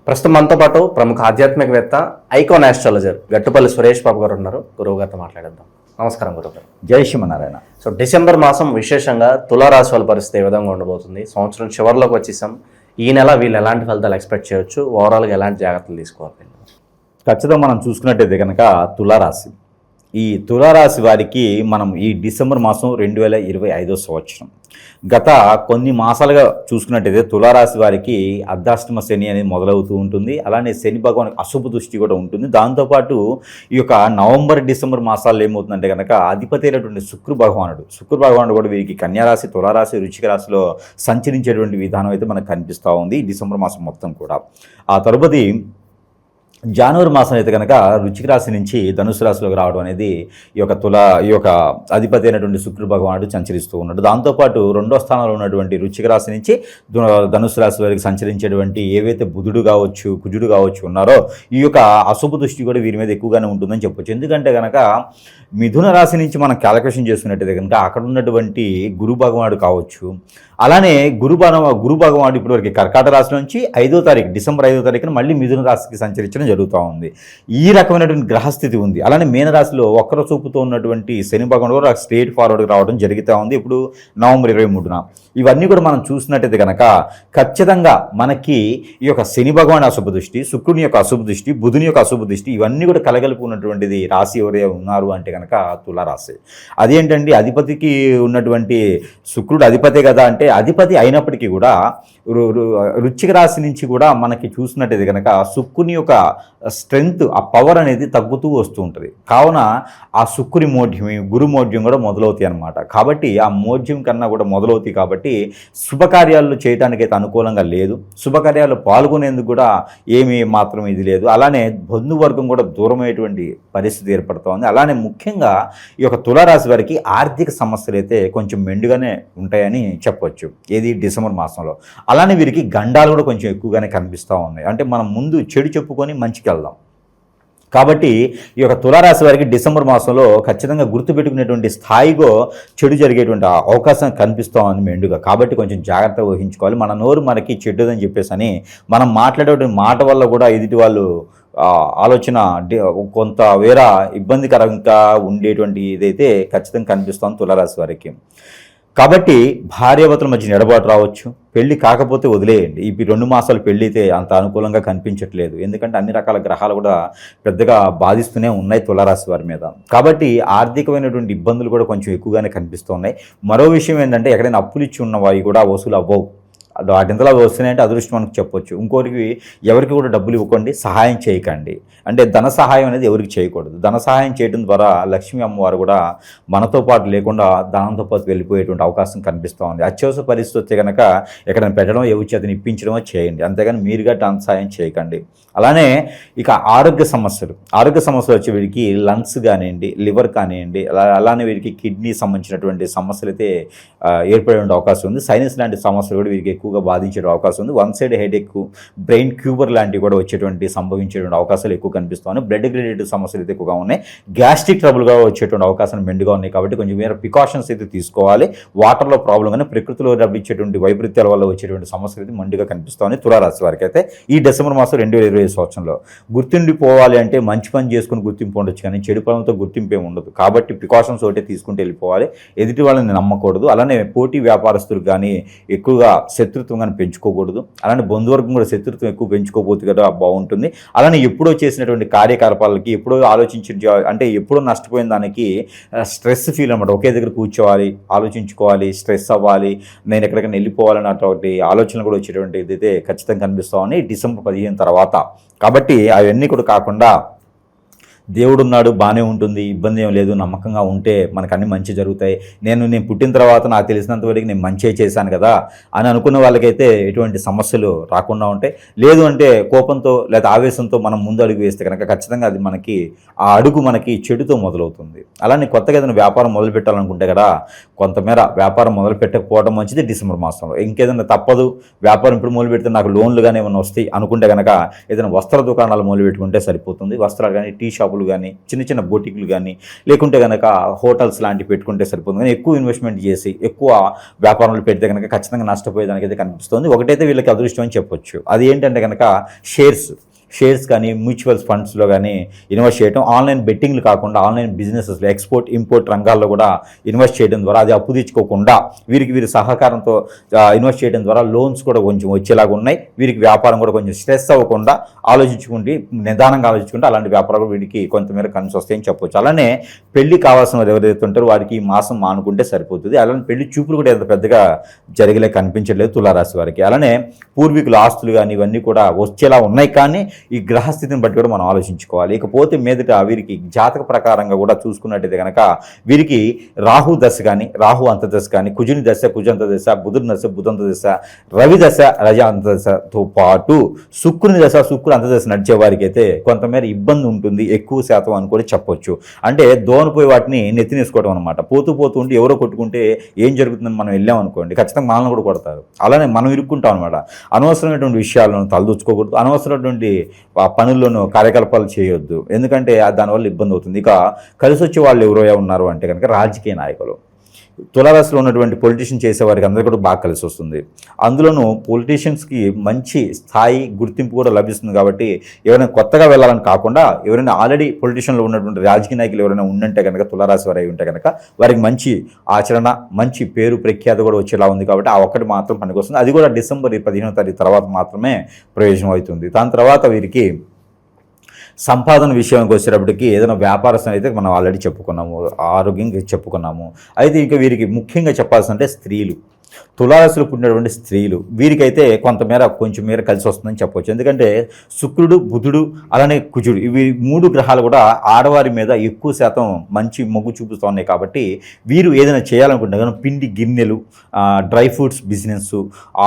ప్రస్తుతం మనతో పాటు ప్రముఖ ఆధ్యాత్మికవేత్త ఐకాన్ ఆస్ట్రాలజర్ గట్టుపల్లి సురేష్ బాబు గారు ఉన్నారు. గురువు గారితో మాట్లాడేద్దాం. నమస్కారం గురువు గారు. జై శ్రీమన్నారాయణ. సో డిసెంబర్ మాసం విశేషంగా తులారాశి వాళ్ళ పరిస్థితి ఏ విధంగా ఉండబోతుంది? సంవత్సరం చివరిలోకి వచ్చేసాం. ఈ నెల వీళ్ళు ఎలాంటి ఫలితాలు ఎక్స్పెక్ట్ చేయొచ్చు? ఓవరాల్గా ఎలాంటి జాగ్రత్తలు తీసుకోవాలి? ఖచ్చితంగా మనం చూసుకున్నట్టయితే కనుక తులారాశి, ఈ తులారాశి వారికి మనం ఈ డిసెంబర్ మాసం 2025 సంవత్సరం గత కొన్ని మాసాలుగా చూసుకున్నట్టయితే తులారాశి వారికి అర్ధాష్టమ శని అనేది మొదలవుతూ ఉంటుంది. అలానే శని భగవాన్ అశుభ దృష్టి కూడా ఉంటుంది. దాంతోపాటు ఈ యొక్క నవంబర్ డిసెంబర్ మాసాల్లో ఏమవుతుందంటే కనుక అధిపతి అయినటువంటి శుక్ర భగవానుడు కూడా వీరికి కన్యారాశి, తులారాశి, వృశ్చిక రాశిలో సంచరించేటువంటి విధానం అయితే మనకు కనిపిస్తూ ఉంది ఈ డిసెంబర్ మాసం మొత్తం కూడా. ఆ తరుపతి జనవరి మాసం అయితే కనుక వృశ్చిక రాశి నుంచి ధనుసు రాశిలోకి రావడం అనేది ఈ యొక్క అధిపతి అయినటువంటి శుక్ర భగవానుడు సంచరిస్తూ ఉన్నాడు. దాంతోపాటు రెండో స్థానంలో ఉన్నటువంటి వృశ్చిక రాశి నుంచి ధనుసు రాశి వరకు సంచరించేటువంటి ఏవైతే బుధుడు కావచ్చు, కుజుడు కావచ్చు ఉన్నారో ఈ యొక్క అశుభ దృష్టి కూడా వీరి మీద ఎక్కువగానే ఉంటుందని చెప్పొచ్చు. ఎందుకంటే కనుక మిథున రాశి నుంచి మనం క్యాలిక్యులేషన్ చేసుకున్నట్టయితే కనుక అక్కడ ఉన్నటువంటి గురు భగవానుడు కావచ్చు, అలానే గురు భగవానుడు ఇప్పటివరకు కర్కాటక రాశి నుంచి డిసెంబర్ 5వ తారీఖున మళ్ళీ మిథున రాశికి సంచరించడం జరుగుతూ ఉంది. ఈ రకమైనటువంటి గ్రహస్థితి ఉంది. అలానే మీనరాశిలో వక్ర చూపుతో ఉన్నటువంటి శని భగవానుడు కూడా స్ట్రేట్ ఫార్వర్డ్కి రావడం జరుగుతూ ఉంది ఇప్పుడు నవంబర్ 23న. ఇవన్నీ కూడా మనం చూసినట్టయితే కనుక ఖచ్చితంగా మనకి ఈ యొక్క శని భగవాన్ అశుభ దృష్టి, శుక్రుని యొక్క అశుభ దృష్టి, బుధుని యొక్క అశుభ దృష్టి ఇవన్నీ కూడా కలగలిపి ఉన్నటువంటిది రాశి ఎవరైనా ఉన్నారు అంటే కనుక తులారాశి. అదేంటండి, అధిపతికి ఉన్నటువంటి శుక్రుడు అధిపతే కదా అంటే అధిపతి అయినప్పటికీ కూడా వృశ్చిక రాశి నుంచి కూడా మనకి చూసినట్టయితే కనుక శుక్రుని యొక్క స్ట్రెంగ్త్, ఆ పవర్ అనేది తగ్గుతూ వస్తూ ఉంటుంది. కావున ఆ శుక్రుని మోఢ్యం, గురు మోఢ్యం కూడా మొదలవుతాయి అన్నమాట. కాబట్టి ఆ మోఢ్యం కన్నా కూడా మొదలవుతాయి. కాబట్టి శుభకార్యాలు చేయడానికైతే అనుకూలంగా లేదు, శుభకార్యాలు పాల్గొనేందుకు కూడా ఏమీ మాత్రం ఇది లేదు. అలానే బంధువర్గం కూడా దూరమయ్యేటువంటి పరిస్థితి ఏర్పడుతోంది. అలానే ముఖ్యంగా ఈ యొక్క తులారాశి వారికి ఆర్థిక సమస్యలు అయితే కొంచెం మెండుగానే ఉంటాయని చెప్పొచ్చు ఏది డిసెంబర్ మాసంలో. అలానే వీరికి గండాలు కూడా కొంచెం ఎక్కువగానే కనిపిస్తూ ఉన్నాయి. అంటే మనం ముందు చెడు చెప్పుకొని మంచికి వెళ్దాం. కాబట్టి ఈ యొక్క తులారాశి వారికి డిసెంబర్ మాసంలో ఖచ్చితంగా గుర్తుపెట్టుకునేటువంటి స్థాయిలో చెడు జరిగేటువంటి అవకాశం కనిపిస్తూ ఉంది మెండుగా. కాబట్టి కొంచెం జాగ్రత్త వహించుకోవాలి. మన నోరు మనకి చెడ్డదని చెప్పేసి అని మనం మాట్లాడేటువంటి మాట వల్ల కూడా ఎదుటి వాళ్ళు ఆలోచన కొంత వేరే ఇబ్బందికరంగా ఉండేటువంటి ఇదైతే ఖచ్చితంగా కనిపిస్తోంది తులారాశి వారికి. కాబట్టి భార్యాభర్తల మధ్య ఎడబాటు రావచ్చు. పెళ్లి కాకపోతే వదిలేయండి. ఈ 2 మాసాలు పెళ్లి అయితే అంత అనుకూలంగా కనిపించట్లేదు. ఎందుకంటే అన్ని రకాల గ్రహాలు కూడా పెద్దగా బాధిస్తూనే ఉన్నాయి తులారాశి వారి మీద. కాబట్టి ఆర్థికమైనటువంటి ఇబ్బందులు కూడా కొంచెం ఎక్కువగానే కనిపిస్తున్నాయి. మరో విషయం ఏంటంటే ఎక్కడైనా అప్పులు ఇచ్చి ఉన్నవాయి కూడా వసూలు అవ్వవు. వాటింతలా వస్తున్నాయంటే అదృష్టం మనకు చెప్పొచ్చు. ఇంకోరికి ఎవరికి కూడా డబ్బులు ఇవ్వకండి, సహాయం చేయకండి. అంటే ధన సహాయం అనేది ఎవరికి చేయకూడదు. ధన సహాయం చేయడం ద్వారా లక్ష్మీ అమ్మవారు కూడా మనతో పాటు లేకుండా ధనంతో పాటు వెళ్ళిపోయేటువంటి అవకాశం కనిపిస్తూ ఉంది. అత్యవసర పరిస్థితి వస్తే కనుక ఎక్కడైనా పెట్టడం, ఎవరి చేతను ఇప్పించడమో చేయండి. అంతేగాని మీరుగా ధన సహాయం చేయకండి. అలానే ఇక ఆరోగ్య సమస్యలు వచ్చే వీరికి లంగ్స్ కానివ్వండి, లివర్ కానివ్వండి, అలానే వీరికి కిడ్నీ సంబంధించినటువంటి సమస్యలు అయితే ఏర్పడే అవకాశం ఉంది. సైనస్ లాంటి సమస్యలు కూడా వీరికి ఎక్కువగా బాధించే అవకాశం ఉంది. వన్ సైడ్ హెడేక్, బ్రెయిన్ క్యూబర్ లాంటివి కూడా సంభవించేటువంటి అవకాశాలు ఎక్కువ కనిపిస్తాయి. బ్లడ్ రిలేటెడ్ సమస్యలు అయితే ఎక్కువగా ఉన్నాయి. గ్యాస్ట్రిక్ ట్రబుల్గా వచ్చేటువంటి అవకాశాలు మెండుగా ఉన్నాయి. కాబట్టి కొంచెం వేరే ప్రికాషన్స్ అయితే తీసుకోవాలి. వాటర్లో ప్రాబ్లం కానీ ప్రకృతిలో లభించేటువంటి వైపరీత్యాల వల్ల వచ్చేటువంటి సమస్యలు అయితే మండుగా కనిపిస్తాయి తులారాశి వారికి. అయితే ఈ డిసెంబర్ మాసం 2025 సంవత్సరంలో గుర్తిండిపోవాలి అంటే మంచి పని చేసుకుని గుర్తింపు ఉండొచ్చు, కానీ చెడు పనులతో గుర్తింపు ఏమి ఉండదు. కాబట్టి ప్రికాషన్స్ ఒకటే తీసుకుంటూ వెళ్ళిపోవాలి. ఎదుటి వాళ్ళని నమ్మకూడదు. అలానే పోటీ వ్యాపారస్తులు కానీ ఎక్కువగా శత్రుత్వం కానీ పెంచుకోకూడదు. అలానే బంధువర్గం కూడా శత్రుత్వం ఎక్కువ పెంచుకోకపోతే కదా బాగుంటుంది. అలానే ఎప్పుడో చేసినటువంటి కార్యకలాపాలకి ఎప్పుడో అంటే ఎప్పుడో నష్టపోయిన దానికి స్ట్రెస్ ఫీల్ అనమాట. ఒకే దగ్గర కూర్చోవాలి, ఆలోచించుకోవాలి, స్ట్రెస్ అవ్వాలి, నేను ఎక్కడికైనా వెళ్ళిపోవాలన్నటువంటి ఆలోచనలు కూడా వచ్చేటువంటి ఇదైతే ఖచ్చితంగా కనిపిస్తామని డిసెంబర్ 15 తర్వాత. కాబట్టి అవన్నీ కూడా కాకుండా దేవుడున్నాడు, బాగానే ఉంటుంది, ఇబ్బంది ఏం లేదు, నమ్మకంగా ఉంటే మనకు అన్ని మంచి జరుగుతాయి. నేను పుట్టిన తర్వాత నాకు తెలిసినంత వరకు నేను మంచి చేశాను కదా అని అనుకున్న వాళ్ళకైతే ఎటువంటి సమస్యలు రాకుండా ఉంటాయి. లేదు అంటే కోపంతో లేదా ఆవేశంతో మనం ముందు అడుగు వేస్తే కనుక ఖచ్చితంగా అది మనకి ఆ అడుగు మనకి చెడుతో మొదలవుతుంది. అలానే కొత్తగా ఏదైనా వ్యాపారం మొదలు పెట్టాలనుకుంటే కదా కొంతమేర వ్యాపారం మొదలు పెట్టకపోవడం మంచిది డిసెంబర్ మాసంలో. ఇంకేదైనా తప్పదు, వ్యాపారం ఇప్పుడు మొదలు పెడితే నాకు లోన్లు కానీ ఏమైనా వస్తాయి అనుకుంటే కనుక ఏదైనా వస్త్ర దుకాణాలు మొదలు పెట్టుకుంటే సరిపోతుంది. వస్త్రాలు కానీ టీ షాప్ షాపులు కానీ చిన్న చిన్న బొటిక్లు కానీ లేకుంటే కనుక హోటల్స్ లాంటివి పెట్టుకుంటే సరిపోతుంది. కానీ ఎక్కువ ఇన్వెస్ట్మెంట్ చేసి ఎక్కువ వ్యాపారాలు పెడితే కనుక ఖచ్చితంగా నష్టపోయేదానికి అయితే కనిపిస్తుంది. ఒకటైతే వీళ్ళకి అదృష్టం అని చెప్పొచ్చు, అది ఏంటంటే కనుక షేర్స్ కానీ మ్యూచువల్ ఫండ్స్లో కానీ ఇన్వెస్ట్ చేయడం, ఆన్లైన్ బెట్టింగ్లు కాకుండా ఆన్లైన్ బిజినెసెస్లో ఎక్స్పోర్ట్ ఇంపోర్ట్ రంగాల్లో కూడా ఇన్వెస్ట్ చేయడం ద్వారా అది అప్పు తెచ్చుకోకుండా వీరి సహకారంతో ఇన్వెస్ట్ చేయడం ద్వారా లోన్స్ కూడా కొంచెం వచ్చేలాగా ఉన్నాయి. వీరికి వ్యాపారం కూడా కొంచెం స్ట్రెస్ అవ్వకుండా నిదానంగా ఆలోచించుకుంటే అలాంటి వ్యాపారాలు వీరికి కొంతమేర కలిసి వస్తాయని చెప్పొచ్చు. అలానే పెళ్లి కావాల్సిన వారు ఎవరైతే ఉంటారో వారికి ఈ మాసం మానుకుంటే సరిపోతుంది. అలానే పెళ్లి చూపులు కూడా ఎంత పెద్దగా జరిగేలా కనిపించట్లేదు తులారాశి వారికి. అలానే పూర్వీకుల ఆస్తులు కానీ ఇవన్నీ కూడా వచ్చేలా ఉన్నాయి. కానీ ఈ గ్రహస్థితిని బట్టి కూడా మనం ఆలోచించుకోవాలి. ఇకపోతే మీదట వీరికి జాతక ప్రకారంగా కూడా చూసుకున్నట్టయితే కనుక వీరికి రాహు దశ కానీ రాహు అంతదశ కానీ కుజుని దశ కుజంత దశ బుధుని దశ బుధంత దశ రవి దశ రజ అంతదశతో పాటు శుక్రుని దశ శుక్రు అంతదశ నడిచే వారికి అయితే కొంతమేర ఇబ్బంది ఉంటుంది, ఎక్కువ శాతం అని కూడా చెప్పొచ్చు. అంటే దోనపోయి వాటిని నెత్తినేసుకోవడం అనమాట. పోతూ ఉంటే ఎవరో కొట్టుకుంటే ఏం జరుగుతుందని మనం వెళ్ళాం అనుకోండి, ఖచ్చితంగా మనల్ని కూడా కొడతారు. అలానే మనం ఇరుక్కుంటాం అనమాట. అనవసరమైనటువంటి విషయాలను తలదూచుకోకూడదు, అనవసరమైనటువంటి పనుల్లోనూ కార్యకలాపాలు చేయొద్దు, ఎందుకంటే దానివల్ల ఇబ్బంది అవుతుంది. ఇక కలిసి వచ్చే వాళ్ళు ఎవరో ఉన్నారు అంటే కనుక రాజకీయ నాయకులు. తులారాశిలో ఉన్నటువంటి పొలిటీషియన్ చేసేవారికి అందరూ కూడా బాగా కలిసి వస్తుంది. అందులోనూ పొలిటీషియన్స్కి మంచి స్థాయి గుర్తింపు కూడా లభిస్తుంది. కాబట్టి ఎవరైనా కొత్తగా వెళ్ళాలని కాకుండా ఎవరైనా ఆల్రెడీ పొలిటీషియన్లో ఉన్నటువంటి రాజకీయ నాయకులు ఎవరైనా ఉండంటే కనుక తులారాశి వారు అయి ఉంటే కనుక వారికి మంచి ఆచరణ మంచి పేరు ప్రఖ్యాతి కూడా వచ్చేలా ఉంది. కాబట్టి ఆ ఒక్కటి మాత్రం పనికొస్తుంది. అది కూడా డిసెంబర్ 15వ తారీఖు తర్వాత మాత్రమే ప్రయోజనం అవుతుంది. దాని తర్వాత వీరికి సంపాదన విషయానికి వచ్చేటప్పటికి ఏదైనా వ్యాపారస్తులు అయితే మనం ఆల్రెడీ చెప్పుకున్నాము, ఆరోగ్యంగా చెప్పుకున్నాము. అయితే ఇంకా వీరికి ముఖ్యంగా చెప్పాల్సిందంటే స్త్రీలు, తులారాశిలో పుట్టినటువంటి స్త్రీలు వీరికైతే కొంచెం మేర కలిసి వస్తుందని చెప్పవచ్చు. ఎందుకంటే శుక్రుడు బుధుడు అలానే కుజుడు ఇవి 3 గ్రహాలు కూడా ఆడవారి మీద ఎక్కువ శాతం మంచి మొగ్గు చూపుతూ ఉన్నాయి. కాబట్టి వీరు ఏదైనా చేయాలనుకుంటే కనుక పిండి గిన్నెలు, డ్రై ఫ్రూట్స్ బిజినెస్,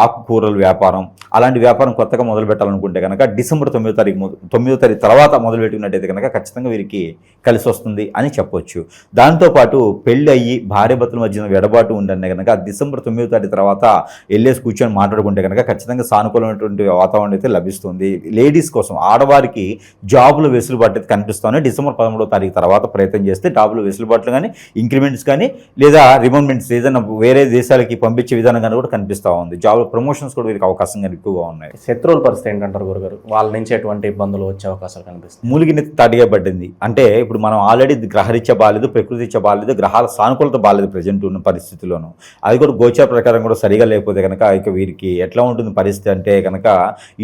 ఆకుకూరల వ్యాపారం అలాంటి వ్యాపారం కొత్తగా మొదలు పెట్టాలనుకుంటే కనుక డిసెంబర్ 9వ తారీఖు తర్వాత మొదలుపెట్టినట్టయితే కనుక ఖచ్చితంగా వీరికి కలిసి వస్తుంది అని చెప్పొచ్చు. దాంతోపాటు పెళ్ళి అయ్యి భార్యాభర్తల మధ్యన వెడబాటు ఉండే కనుక డిసెంబర్ 9వ తారీఖు తర్వాత వెళ్ళేసి కూర్చొని మాట్లాడుకుంటే కనుక ఖచ్చితంగా సానుకూలమైనటువంటి వాతావరణం అయితే లభిస్తుంది. లేడీస్ కోసం ఆడవారికి జాబులు వెసులుబాటు అయితే కనిపిస్తుంది. డిసెంబర్ 13వ తారీఖు తర్వాత ప్రయత్నం చేస్తే జాబులు వెసులుబాట్లు కానీ ఇంక్రిమెంట్స్ కానీ లేదా రిమోట్మెంట్స్ ఏదైనా వేరే దేశాలకి పంపించే విధానం కానీ కూడా కనిపిస్తూ ఉంది. జాబ్ ప్రమోషన్స్ కూడా వీరికి అవకాశం కానీ ఎక్కువగా ఉన్నాయి. శత్రువుల పరిస్థితి ఏంటంటారు గురుగారు? వాళ్ళ నుంచి ఎటువంటి ఇబ్బందులు వచ్చే అవకాశాలు కనిపిస్తాయి? మూలిగిన తాటిగా పడ్డింది అంటే ఇప్పుడు మనం ఆల్రెడీ గ్రహరీత్యా బాగాలేదు, ప్రకృతిరీత్యా బాగాలేదు, గ్రహాల సానుకూలత బాగాలేదు ప్రజెంట్ ఉన్న పరిస్థితుల్లోనూ. అది కూడా గోచార ప్రకారం కూడా సరిగా లేకపోతే కనుక ఇక వీరికి ఎట్లా ఉంటుంది పరిస్థితి అంటే కనుక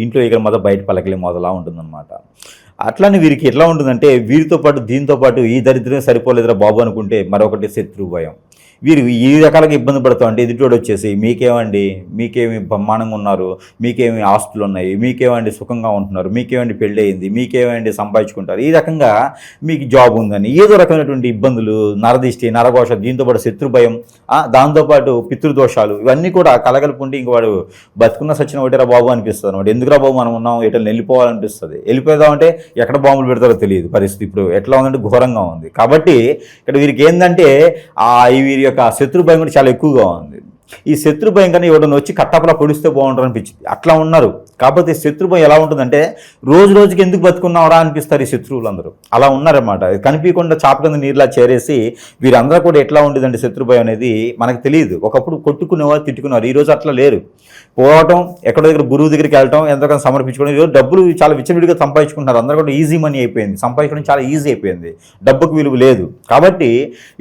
ఇంట్లో ఇక మొదలు బయట పలకలే మొదలా ఉంటుందన్నమాట. అట్లానే వీరికి ఎట్లా ఉంటుందంటే వీరితో పాటు దీంతో పాటు ఈ దరిద్రమే సరిపోలేదురా బాబు అనుకుంటే మరొకటి శత్రు భయం. వీరు ఈ రకాలుగా ఇబ్బంది పడుతూ అంటే ఎదుటోడు వచ్చేసి మీకేమి బ్రహ్మాండంగా ఉన్నారు, మీకేమి ఆస్తులు ఉన్నాయి, మీకేమండి సుఖంగా ఉంటున్నారు, మీకేమండి పెళ్ళి అయింది, మీకేమండి సంపాదించుకుంటారు, ఈ రకంగా మీకు జాబ్ ఉందని ఏదో రకమైనటువంటి ఇబ్బందులు, నరదిష్టి నరఘోష దీంతోపాటు శత్రు భయం, దాంతోపాటు పితృదోషాలు ఇవన్నీ కూడా కలగలుపుంటే ఇంక వాడు బతుకున్న సచిన ఒకటేరా బాబు అనిపిస్తుంది అనమాట. ఎందుకురా బాబు మనం ఉన్నాం, ఎట్లా వెళ్ళిపోవాలనిపిస్తుంది. వెళ్ళిపోదామంటే ఎక్కడ బాంబులు పెడతారో తెలియదు. పరిస్థితి ఇప్పుడు ఎట్లా ఉందంటే ఘోరంగా ఉంది. కాబట్టి ఇక్కడ వీరికి ఏంటంటే వీరి యొక్క శత్రు భయం కూడా చాలా ఎక్కువగా ఉంది. ఈ శత్రు భయం కానీ ఎవడన్నా వచ్చి కట్టపలా పొడిస్తే బాగుంటారు అనిపించింది. అట్లా ఉన్నారు. కాకపోతే శత్రు భయం ఎలా ఉంటుందంటే రోజుకి ఎందుకు బతుకున్నావరా అనిపిస్తారు ఈ శత్రువులందరూ. అలా ఉన్నారన్నమాట. కనిపించకుండా చాప కింద నీరులా చేరేసి వీరందరూ కూడా ఎట్లా ఉండేదండి శత్రు భయం అనేది మనకు తెలియదు. ఒకప్పుడు కొట్టుకునేవారు, తిట్టుకునేవారు. ఈరోజు అట్లా లేరు. పోవటం, ఎక్కడో దగ్గర గురువు దగ్గరికి వెళ్ళటం, ఎంతకన్నా సమర్పించుకోవడం. ఈరోజు డబ్బులు చాలా విచ్చలవిడిగా సంపాదించుకుంటున్నారు. అందరూ కూడా ఈజీ మనీ అయిపోయింది. సంపాదించడం చాలా ఈజీ అయిపోయింది. డబ్బుకు విలువ లేదు. కాబట్టి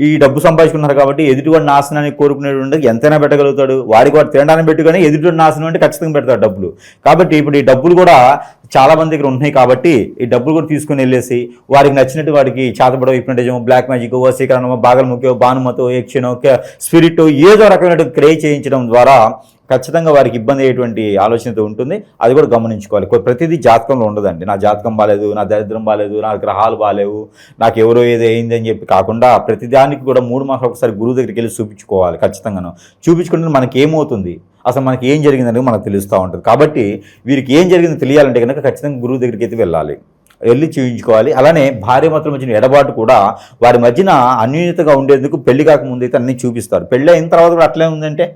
ఈ డబ్బు సంపాదించుకున్నారు కాబట్టి ఎదుటివాడి నాశనాన్ని కోరుకునేటువంటి ఎంతైనా పెట్టగలుగుతాడు. వాడికి వాడు తినడానికి పెట్టుకొని ఎదుటివాడి నాశనం అంటే ఖచ్చితంగా పెడతాడు డబ్బులు. కాబట్టి ఇప్పుడు ఈ డబ్బులు కూడా చాలా మంది దగ్గర ఉన్నాయి. కాబట్టి ఈ డబ్బులు కూడా తీసుకుని వెళ్ళేసి వారికి నచ్చినట్టు వాడికి చేతబడో, హిప్నటిజం, బ్లాక్ మ్యాజిక్, వశీకరణం, బాగల్ముఖో, భానుమతో, యక్షనో, స్పిరిట్ ఏదో రకమైన క్రియేట్ చేయించడం ద్వారా ఖచ్చితంగా వారికి ఇబ్బంది అయ్యేటువంటి ఆలోచనతో ఉంటుంది. అది కూడా గమనించుకోవాలి. ప్రతిదీ జాతకంలో ఉండదండి. నా జాతకం బాగాలేదు, నా దరిద్రం బాగాలేదు, నా గ్రహాలు బాగాలేవు, నాకు ఎవరో ఏదో అయింది అని చెప్పి కాకుండా ప్రతిదానికి కూడా 3 మాసాలు ఒకసారి గురువు దగ్గరికి వెళ్ళి చూపించుకోవాలి. ఖచ్చితంగాను చూపించుకుంటే మనకి ఏమవుతుంది, అసలు మనకి ఏం జరిగిందని మనకు తెలుస్తూ ఉంటుంది. కాబట్టి వీరికి ఏం జరిగిందో తెలియాలంటే కనుక ఖచ్చితంగా గురువు దగ్గరికి అయితే వెళ్ళి చూపించుకోవాలి. అలానే భార్యాభర్తల మధ్యన ఎడబాటు కూడా వారి మధ్యన అన్యోన్యతగా ఉండేందుకు పెళ్లి కాకముందు అయితే అన్నీ చూపిస్తారు. పెళ్ళి అయిన తర్వాత కూడా అట్లే ఉందంటే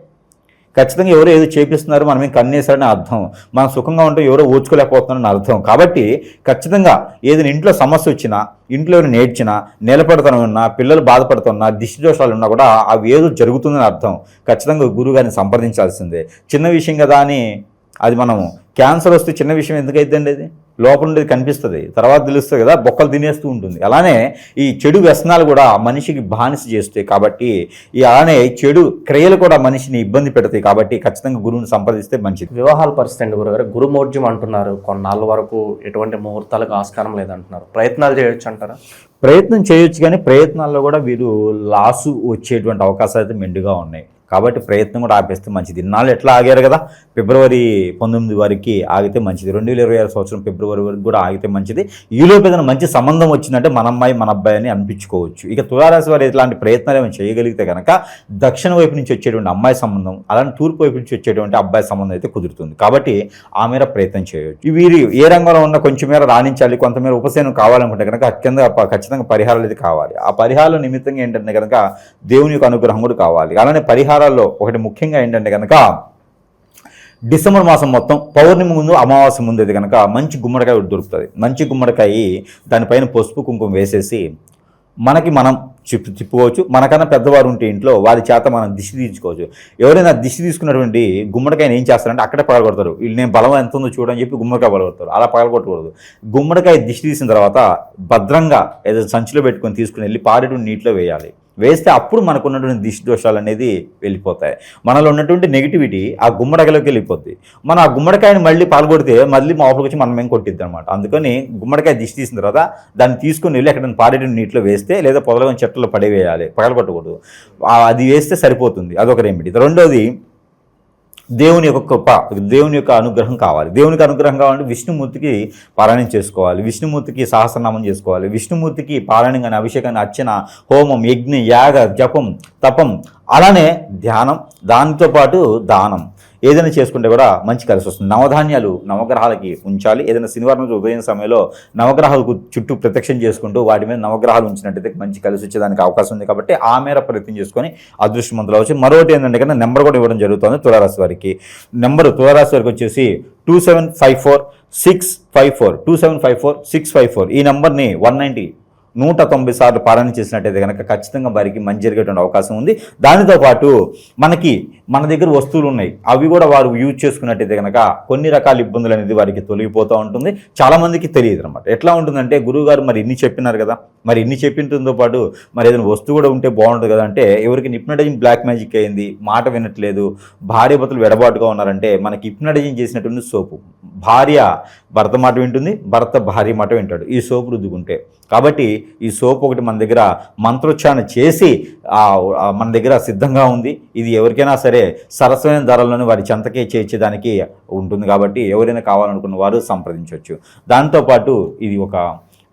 ఖచ్చితంగా ఎవరో ఏదో చేపిస్తున్నారు, మనం ఏం కన్నేసారని అర్థం. మనం సుఖంగా ఉంటే ఎవరో ఓర్చుకోలేకపోతున్నారని అర్థం. కాబట్టి ఖచ్చితంగా ఏదైనా ఇంట్లో సమస్య వచ్చినా, ఇంట్లో నేర్చినా, నిలబడతనం ఉన్నా, పిల్లలు బాధపడుతున్నా, దిష్టి దోషాలు ఉన్నా కూడా అవి ఏదో జరుగుతుందని అర్థం. ఖచ్చితంగా గురువుగారిని సంప్రదించాల్సిందే. చిన్న విషయం కదా అని అది మనం క్యాన్సర్ వస్తే చిన్న విషయం ఎందుకైతుందండి, అది లోపల ఉండేది కనిపిస్తుంది, తర్వాత తెలుస్తుంది కదా, బొక్కలు తినేస్తూ ఉంటుంది. అలానే ఈ చెడు వ్యసనాలు కూడా మనిషికి బానిస చేస్తాయి. కాబట్టి అలానే చెడు క్రియలు కూడా మనిషిని ఇబ్బంది పెడతాయి. కాబట్టి ఖచ్చితంగా గురువుని సంప్రదిస్తే మంచిది. వివాహాల పరిస్థితి అండి గురుగారు, గురుమౌఢ్యం అంటున్నారు, కొన్నాళ్ళ వరకు ఎటువంటి ముహూర్తాలకు ఆస్కారం లేదంటున్నారు, ప్రయత్నాలు చేయొచ్చు అంటారా? ప్రయత్నం చేయొచ్చు, కానీ ప్రయత్నాల్లో కూడా వీరు లాసు వచ్చేటువంటి అవకాశాలు అయితే మెండుగా ఉన్నాయి. కాబట్టి ప్రయత్నం కూడా ఆపేస్తే మంచిది. ఇన్నాళ్ళు ఎట్లా ఆగారు కదా, ఫిబ్రవరి 19 వరకు ఆగితే మంచిది. 2026 సంవత్సరం ఫిబ్రవరి వరకు కూడా ఆగితే మంచిది. ఈలోపు ఏదైనా మంచి సంబంధం వచ్చిందంటే మన అమ్మాయి మన అబ్బాయి అని అనిపించుకోవచ్చు. ఇక తులారాశి వారు ఇట్లాంటి ప్రయత్నాలు ఏమైనా చేయగలిగితే కనుక దక్షిణ వైపు నుంచి వచ్చేటువంటి అమ్మాయి సంబంధం, అలానే తూర్పు వైపు నుంచి వచ్చేటువంటి అబ్బాయి సంబంధం అయితే కుదురుతుంది. కాబట్టి ఆ మేర ప్రయత్నం చేయవచ్చు. వీరు ఏ రంగంలో ఉన్న కొంచెం మేర రాణించాలి, కొంతమేర ఉపశమనం కావాలనుకుంటే కనుక ఖచ్చితంగా పరిహారాలు అయితే కావాలి. ఆ పరిహారాల నిమిత్తంగా ఏంటంటే కనుక దేవుని యొక్క అనుగ్రహం కూడా కావాలి. అలానే పరిహారాల్లో ఒకటి ముఖ్యంగా ఏంటంటే కనుక డిసెంబర్ మాసం మొత్తం పౌర్ణమి ముందు అమావాస్య ముందు అయితే కనుక మంచి గుమ్మడికాయ దొరుకుతుంది. మంచి గుమ్మడికాయ దానిపైన పసుపు కుంకుమ వేసేసి మనకి మనం తిప్పుకోవచ్చు. మనకన్నా పెద్దవారు ఉంటే ఇంట్లో వారి చేత మనం దిష్టి తీసుకోవచ్చు. ఎవరైనా దిష్టి తీసుకున్నటువంటి గుమ్మడికాయని ఏం చేస్తారంటే అక్కడే పగలగొడతారు. వీళ్ళు నేను బలం ఎంత ఉందో చూడని చెప్పి గుమ్మడికాయ పగలగొడతారు. అలా పగలగొట్టకూడదు. గుమ్మడికాయ దిష్టి తీసిన తర్వాత భద్రంగా ఏదో సంచిలో పెట్టుకొని తీసుకుని వెళ్ళి పారేటు నీటిలో వేయాలి. వేస్తే అప్పుడు మనకు ఉన్నటువంటి దిష్టి దోషాలు అనేది వెళ్ళిపోతాయి. మనలో ఉన్నటువంటి నెగిటివిటీ ఆ గుమ్మడికాయలోకి వెళ్ళిపోద్ది. మనం ఆ గుమ్మడికాయని మళ్ళీ పాల్గొడితే మళ్ళీ లోపలికి వచ్చి మనం ఏం కొట్టిద్ది అనమాట. అందుకని గుమ్మడికాయ దిష్టి తీసిన తర్వాత దాన్ని తీసుకుని వెళ్ళి ఎక్కడ పారేటు నీటిలో వేస్తే లేదా పొదలగని చెట్లలో పడేవేయాలి, పగలగొట్టకూడదు. అది వేస్తే సరిపోతుంది. అదొక రెమెడీ. రెండోది దేవుని యొక్క కృప, దేవుని యొక్క అనుగ్రహం కావాలి. దేవునికి అనుగ్రహం కావాలంటే విష్ణుమూర్తికి పారాయణం చేసుకోవాలి, విష్ణుమూర్తికి సహస్రనామం చేసుకోవాలి, విష్ణుమూర్తికి పారాయణం కానీ, అభిషేకాన్ని, అర్చన, హోమం, యజ్ఞ, యాగ, జపం, తపం, అలానే ధ్యానం, దానితో పాటు దానం ఏదైనా చేసుకుంటే కూడా మంచి కలిసి వస్తుంది. నవధాన్యాలు నవగ్రహాలకి ఉంచాలి. ఏదైనా శనివారం రోజు ఉదయం సమయంలో నవగ్రహాలకు చుట్టూ ప్రత్యక్షం చేసుకుంటూ వాటి మీద నవగ్రహాలు ఉంచినట్టయితే మంచి కలిసి వచ్చేదానికి అవకాశం ఉంది. కాబట్టి ఆ మేర ప్రయత్నం చేసుకొని అదృష్టవంతులు అవచ్చు. మరొకటి ఏంటంటే కన్నా నెంబర్ కూడా ఇవ్వడం జరుగుతుంది తులారాశి వారికి. నెంబరు తులారాశి వారికి వచ్చేసి 2754-654 2754-654. ఈ నెంబర్ని 190 సార్లు పారాయణ చేసినట్టయితే కనుక ఖచ్చితంగా వారికి మంచి జరిగేటువంటి అవకాశం ఉంది. దానితో పాటు మన దగ్గర వస్తువులు ఉన్నాయి, అవి కూడా వారు యూజ్ చేసుకున్నట్టయితే కనుక కొన్ని రకాల ఇబ్బందులు అనేది వారికి తొలగిపోతూ ఉంటుంది. చాలామందికి తెలియదు అనమాట. ఎట్లా ఉంటుందంటే గురువుగారు మరి ఇన్ని చెప్పినారు కదా, మరి ఇన్ని చెప్పింతో పాటు మరి ఏదైనా వస్తువు కూడా ఉంటే బాగుంటుంది కదా అంటే, ఎవరికి హిప్నటైజింగ్ బ్లాక్ మ్యాజిక్ అయింది, మాట వినట్లేదు, భార్య భర్తలు వెడబాటుగా ఉన్నారంటే మనకి హిప్నటైజింగ్ చేసినటువంటి సోపు, భార్య భర్త మాట వింటుంది, భర్త భార్య మాట వింటాడు ఈ సోపు రుద్దుకుంటే. కాబట్టి ఈ సోప్ ఒకటి మన దగ్గర మంత్రోచ్చారణ చేసి మన దగ్గర సిద్ధంగా ఉంది. ఇది ఎవరికైనా సరే సరసమైన ధరలను వారి చెంతకే చేర్చేదానికి ఉంటుంది. కాబట్టి ఎవరైనా కావాలనుకున్న వారు సంప్రదించవచ్చు. దాంతోపాటు ఇది ఒక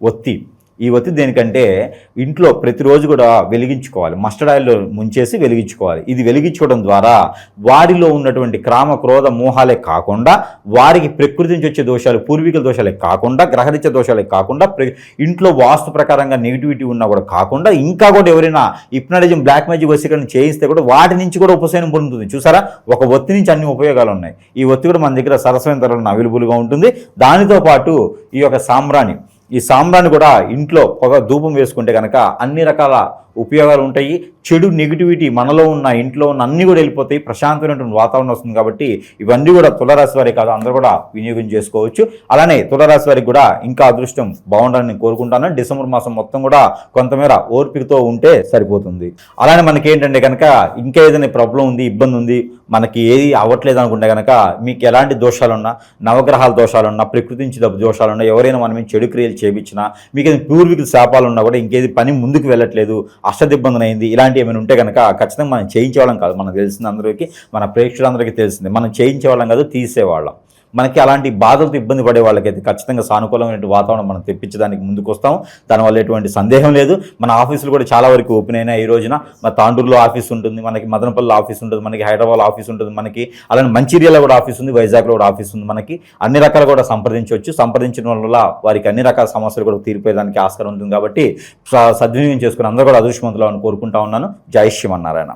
ఒత్తి. ఈ ఒత్తి దేనికంటే ఇంట్లో ప్రతిరోజు కూడా వెలిగించుకోవాలి. మస్టర్డ్ ఆయిల్లో ముంచేసి వెలిగించుకోవాలి. ఇది వెలిగించుకోవడం ద్వారా వారిలో ఉన్నటువంటి క్రామ క్రోధ మోహాలే కాకుండా, వారికి ప్రకృతి నుంచి వచ్చే దోషాలు, పూర్వీకుల దోషాలే కాకుండా, గ్రహరీత్య దోషాలే కాకుండా, ఇంట్లో వాస్తు ప్రకారంగా నెగిటివిటీ ఉన్నా కూడా కాకుండా, ఇంకా కూడా ఎవరైనా హిప్నటిజం బ్లాక్ మ్యాజిక్ వశీకరణ చేయిస్తే కూడా వాటి నుంచి కూడా ఉపశమనం పొందుతుంది. చూసారా, ఒక ఒత్తి నుంచి అన్ని ఉపయోగాలు ఉన్నాయి. ఈ ఒత్తి కూడా మన దగ్గర సరసమైన ధరలను అవైలబుల్గా ఉంటుంది. దానితో పాటు ఈ యొక్క ఈ సాంబ్రాన్ని కూడా ఇంట్లో పొగ ధూపం వేసుకుంటే కనుక అన్ని రకాల ఉపయోగాలు ఉంటాయి. చెడు నెగిటివిటీ మనలో ఉన్న ఇంట్లో ఉన్న అన్నీ కూడా వెళ్ళిపోతాయి. ప్రశాంతమైనటువంటి వాతావరణం వస్తుంది. కాబట్టి ఇవన్నీ కూడా తులారాశి వారే కాదు, అందరూ కూడా వినియోగం చేసుకోవచ్చు. అలానే తులారాశి వారికి కూడా ఇంకా అదృష్టం బాగుండాలని నేను కోరుకుంటాను. డిసెంబర్ మాసం మొత్తం కూడా కొంతమేర ఓర్పికతో ఉంటే సరిపోతుంది. అలానే మనకి ఏంటంటే కనుక ఇంకా ఏదైనా ప్రాబ్లం ఉంది, ఇబ్బంది ఉంది, మనకి ఏది అవ్వట్లేదు అనుకుంటే కనుక మీకు ఎలాంటి దోషాలున్నా, నవగ్రహాల దోషాలున్నా, ప్రకృతి నుంచి దోషాలున్నా, ఎవరైనా మనం చెడు క్రియలు చేయించినా, మీకు ఏదైనా పూర్వీకుల శాపాలున్నా కూడా ఇంకేది పని ముందుకు వెళ్ళట్లేదు, అష్టదిబ్బందన అయింది, ఇలాంటివి ఏమైనా ఉంటే కనుక ఖచ్చితంగా మనం చేయించేవాళ్ళం కాదు. మనకు తెలిసిన అందరికీ, మన ప్రేక్షకులందరికీ తెలిసింది, మనం చేయించేవాళ్ళం కాదు, తీసేవాళ్ళం. మనకి అలాంటి బాధలతో ఇబ్బంది పడే వాళ్ళకైతే ఖచ్చితంగా సానుకూలమైన వాతావరణం మనం తెప్పించడానికి ముందుకు వస్తాం. దానివల్ల ఎటువంటి సందేహం లేదు. మన ఆఫీసులు కూడా చాలా వరకు ఓపెన్ అయినా ఈ రోజున. మన తాండూరులో ఆఫీస్ ఉంటుంది, మనకి మదనపల్లిలో ఆఫీస్ ఉంటుంది, మనకి హైదరాబాద్లో ఆఫీస్ ఉంటుంది, మనకి అలానే మంచిర్యాలలో కూడా ఆఫీస్ ఉంది, వైజాగ్లో కూడా ఆఫీస్ ఉంది. మనకి అన్ని రకాలు కూడా సంప్రదించవచ్చు. సంప్రదించడం వల్ల వారికి అన్ని రకాల సమస్యలు కూడా తీరిపోయేదానికి ఆస్కారం ఉంటుంది. కాబట్టి సద్వినియోగం చేసుకుని అందరూ కూడా అదృష్టవంతులు అని కోరుకుంటా ఉన్నాను. జై శ్రీమన్నారాయణ.